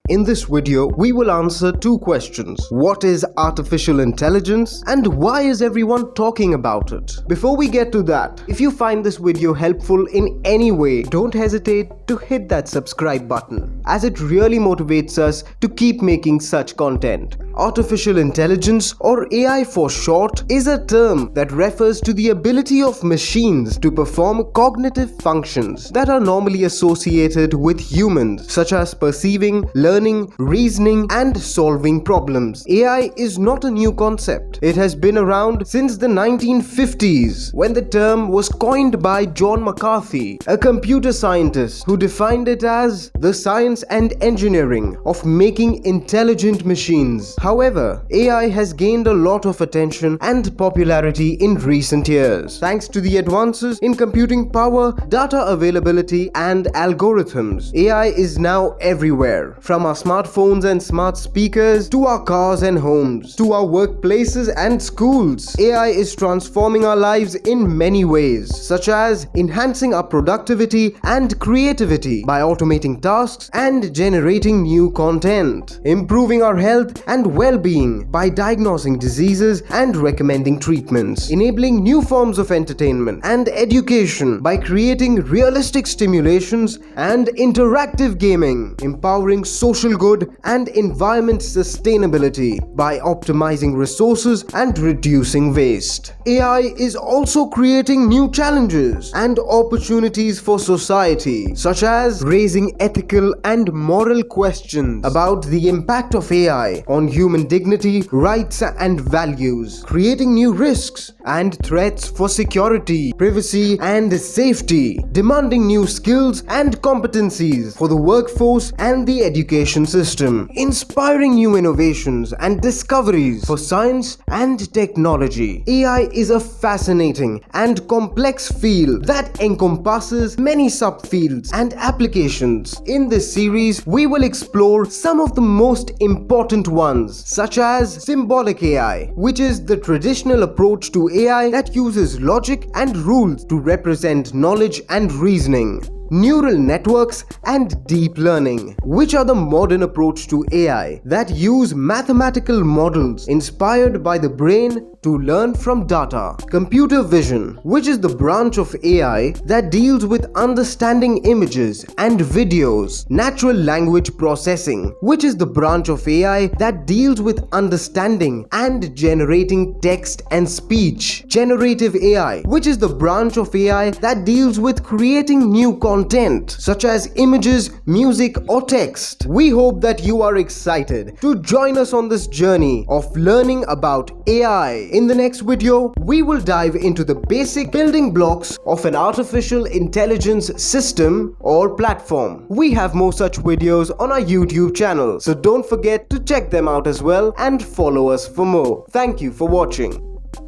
In this video, we will answer two questions. What is artificial intelligence and why is everyone talking about it? Before we get to that, if you find this video helpful in any way, don't hesitate to hit that subscribe button, as it really motivates us to keep making such content. Artificial intelligence, or AI for short, is a term that refers to the ability of machines to perform cognitive functions that are normally associated with humans, such as perceiving, learning, reasoning, and solving problems. AI is not a new concept. It has been around since the 1950s, when the term was coined by John McCarthy, a computer scientist who defined it as the science and engineering of making intelligent machines. However, AI has gained a lot of attention and popularity in recent years, thanks to the advances in computing power, data availability, and algorithms. AI is now everywhere, from our smartphones and smart speakers to our cars and homes, to our workplaces and schools. AI is transforming our lives in many ways, such as enhancing our productivity and creativity by automating tasks and generating new content, improving our health and well-being by diagnosing diseases and recommending treatments, enabling new forms of entertainment and education by creating realistic stimulations and interactive gaming, empowering social good and environment sustainability by optimizing resources and reducing waste. AI is also creating new challenges and opportunities for society, such as raising ethical and moral questions about the impact of AI on human dignity, rights, and values, creating new risks and threats for security, privacy, and safety, demanding new skills and competencies for the workforce and the education system, inspiring new innovations and discoveries for science and technology. AI is a fascinating and complex field that encompasses many subfields and applications. In this series, we will explore some of the most important ones, such as symbolic AI, which is the traditional approach to AI that uses logic and rules to represent knowledge and reasoning. Neural networks and deep learning, which are the modern approach to AI that use mathematical models inspired by the brain to learn from data. Computer vision, which is the branch of AI that deals with understanding images and videos. Natural language processing, which is the branch of AI that deals with understanding and generating text and speech. Generative AI, which is the branch of AI that deals with creating new content, such as images, music, or text. We hope that you are excited to join us on this journey of learning about AI. In the next video, we will dive into the basic building blocks of an artificial intelligence system or platform. We have more such videos on our YouTube channel, so don't forget to check them out as well and follow us for more. Thank you for watching.